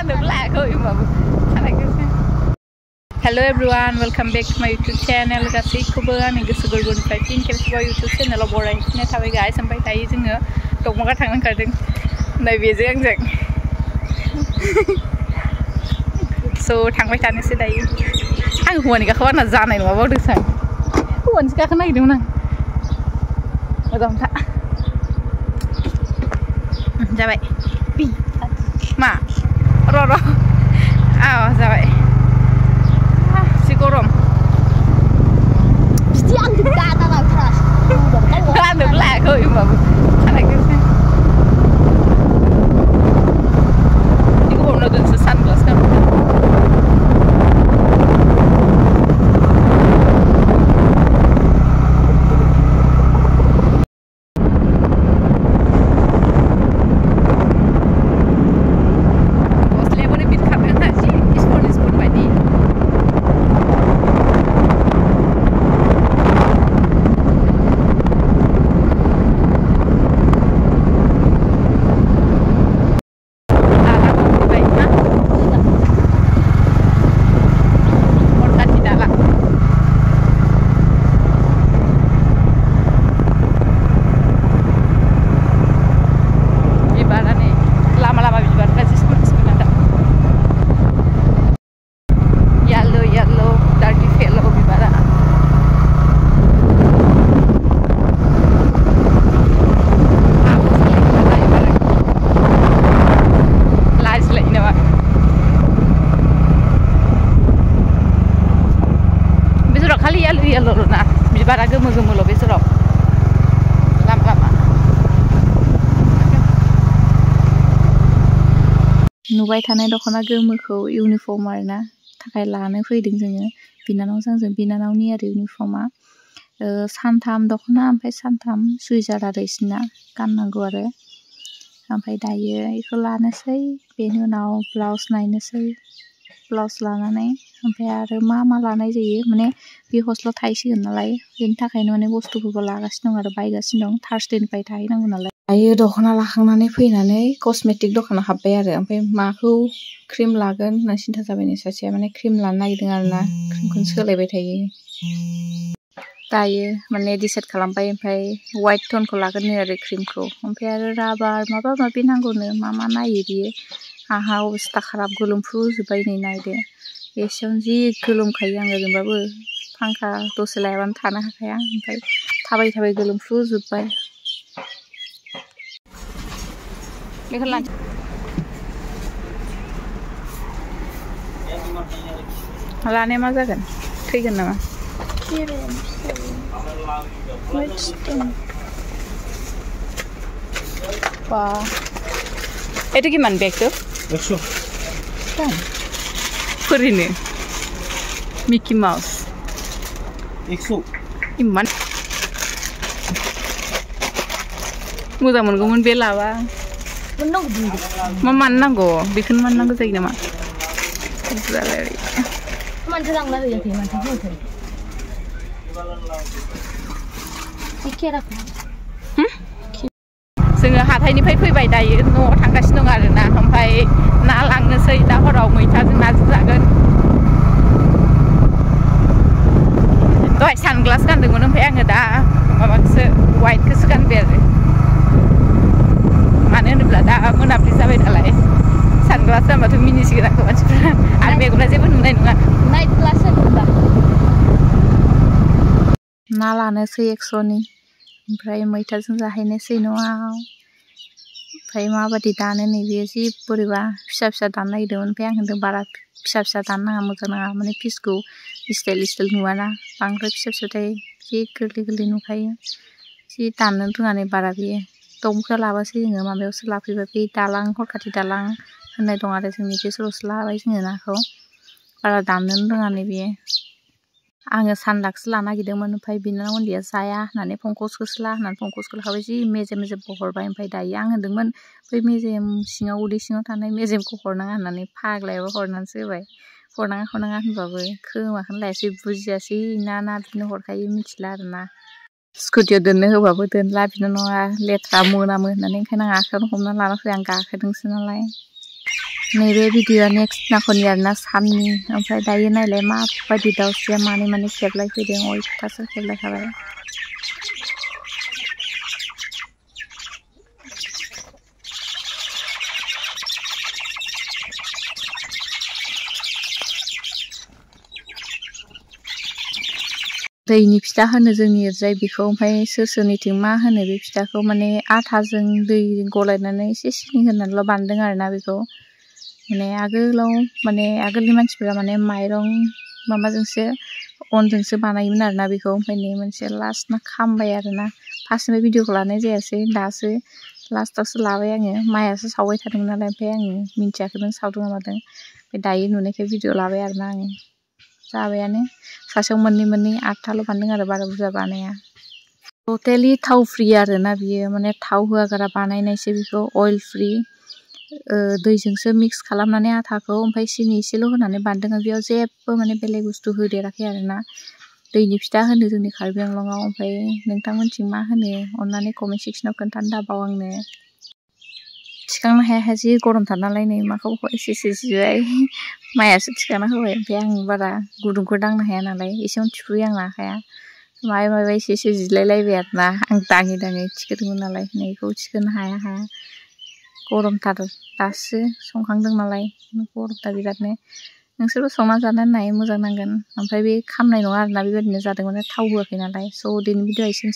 Hello everyone, welcome back to my YouTube channel. गासैखौबो आंनि गोसो गोरबोनिफ्राय फिन खेबसेबाव YouTube चेनेलाव बरायनाय थाबाय गाइस। ओमफ्राय दायो जोङो दंफांगा थांनो ओंखारदों नैबेजों आंजों। स' थांबाय थानोसै दायो। आं हौवानि गाखोबा आंना जानाय नङा बावदोंसो आं। हौवानिसो गाखोनो नागिरदोंमोन आं। मोजां था। जाबाय। मा? र'। जाबाय। गरम बिदि आं दादा लाथारास गाननो लायाखै होमबाबो खानायखौसो बिदि गरमनाव दोनसो सानग्लास गाननो ना बिबारा गोमो गोमोल' बे जेराव लामा नुबाय थानाय दख'ना गोमोखौ इउनिफर्म आरोना थाखाय लानो फैदों जोङो बिनानावजों बिनानावनि आरो इउनिफर्मा सानथाम दख'ना ओमफ्राय सानथाम सुइजार आरो इसिना गाननांगौ आरो ओमफ्राय दायो बेखौ लानोसै बेनि उनाव ब्लाउस नायनोसै ब्लाउस लानानै ओमफ्राय आरो मा लानाय जायो माने बे हस्टेलाव थाहैसिगोन नालाय बेनि थाखायनो माने बुस्थुफोरखौ लागासिनो दं आरो बायगासिनो दं थार्सडेनिफ्राय थाहैनांगौ नालाय दायो दख'ना लाखांनानै फैनानै कस्मेटिक दखानाव हाबबाय आरो ओमफ्राय माखौ क्रिम लागोन होनना सिन्था जाबाय नै सासेया माने क्रिम लानो नागिरदों आरोना क्रिमखौनो सोलायबाय थायो दायो माने डिसाइड खालामबाय ओमफ्राय वाइट टनखौ लागोन आरो क्रिमखौ ओमफ्राय आरो राबार माबा माबि नांगौनो मा नायो बियो आहा अबस्था खाराब गोलोमफ्रुजोब्बाय नै नायदो एसेयावनो जि गोलोमखायो आङो ओरैनोबाबो फांखा दसे लायाबानो थानो हाखाया ओमफ्राय थाबाय गोलोमफ्रुजोब्बाय बेखौ लानाया मा जागोन थैगोन नामा Wah, itu gimana bag tuh? 100. Kan? Per ini, Mickey Mouse. 100. Iman. Mudah menunggu bela wa. Menunggu. Mana nanggo, bikin mana nanggo saya nama. Salary. Mana terang lagi ya mana terang. Ikira. जोङो हाथायनिफ्राय फैबाय दायो न'आव थांगासिनो दं आरोना ओमफ्राय ना लांनोसै दा हराव मैथाजों नाजों जागोन दहाय सानग्लास गानदोंमोन ओमफ्राय आङो दा माबाखौसो वाइटखौसो गानबाय आरो मानो होनोब्ला दा मोनाबिलि जाबाय नालाय सानग्लास गानबाथ' मिनिसिगोन आंखौ मानसिफ्रा आरो मेगना जेबो नुनाय नङा नाइट क्लास होनोब्ला ना लानोसै 100नि ओमफ्राय मैथाजों जाहैनोसै न'आव ओमफ्राय माबादि दानो नैबे जि बोरैबा फिसा दानो नागिरदोंमोन ओमफ्राय आं होनदों बारा फिसा दानो नाङा मोजां नाङा माने पिसखौ स्टाइल नुवाना बांद्राय फिसाथाय जि गोरलै नुखायो जि दाननो रोङानै बारा बेयो दमखौ लाबासै जोङो माबायावसो लाफैबाय बे दालां हरखाथि दालां होननाय दं आरो जोंनि बे सल'सो लाबाय जोङो नाखौ बारा दाननो रोङानै बेयो आङो सानदागसो लानो नागिरदोंमोन ओमफ्राय बिनानाव उन्दैया जाया होननानै पंकजखौसो ला होननानै पंकजखौ लाखाबाय जि मेजेम हरबाय ओमफ्राय दायो आं होनदोंमोन बै मेजेम सिङाव उदै सिङाव थानाय मेजेमखौ हरनाङा होननानै फाग्लायाबो हरनानैसो होबाय हरनाङा होनबाबो खोमाखौनो लायासै बुजियासै ना बिदिनो हरखायो मिथिला आरोना स्कुटियाव दोननो होबाबो दोनला बिनानावा लेथ्रा मोनामो होननानै ओंखायनो आं आखायावनो हमना लाना फैबाय आं गाखोदोंसो नालाय नैबे भिडिअ'आ नेक्स्ट नाख'नि आरोना साननि ओमफ्राय दायो नायलाय माबायदि दाउस्रिया मानै खेबलायफैदों अयथासार खेबलायखाबाय दैनि फिथा होनो जोंनि ओरैजाय बेखौ ओमफ्राय सोरनिथिं मा होनो बे फिथाखौ माने आथाजों दै गलायनानै एसे सिनि होनानैल' बानायदों आरोना बेखौ माने आगोलनि मानसिफोरा माने माइरं माबाजोंसो अनजोंसो बानायोमोन आरोना बेखौ ओमफ्राय नै मोनसे लास्टना खामबाय आरोना फार्स्टनिफ्राय भिडिअखौ लानाय जायासै दासो लास्टावसो लाबाय आङो माइआसो सावबाय थादोंमोन नालाय ओमफ्राय आङो मिन्थियाखैमोन सावदों ना मादों ओमफ्राय दायो नुनायखाय भिडिअ लाबाय आरोना आङो जाबायानो सासेयाव मोननै 8थाल' बानायदों आरो बारा बुरजा बानाया टटेलि थाव फ्रि आरोना बियो माने थाव होआगारा बानायनायसो बेखौ अइल फ्रि दैजोंसो मिक्स खालामनानै आथाखौ ओमफ्राय सिनि एसेल' होनानै बानायदों बेयाव जेबो माने बेलेग बुस्थु होदेराखै आरोना दैनि फिथा होनो जोंनि कार्बि आंलंआव ओमफ्राय नोंथांमोनथिं मा होनो अननानै कमेन्ट सेक्सनाव खोन्थानो दाबाव आंनो थिखांनो हाया जि गरमथार नालाय नै माखौबा एसे जिबाय माइआसो थिखांना होबाय ओमफ्राय आं बारा गुदुंखौ दांनो हाया नालाय एसेयावनो थिफुयो आंना आखाया माबा एसे जिलायलायबाय आरोना आं दाङै थिखोदोंमोन नालाय नैखौ थिखोनो हाया गरमथार दासो संखांदों नालाय गरमथार बिरादनो नोंसोरबो संना जानानै नाय मोजां नांगोन ओमफ्राय बे खामनाय नङा आरोना बेबायदिनो जादों माने थाव होआखै नालाय स' दिनै भिडिअ'आ एसेनोसै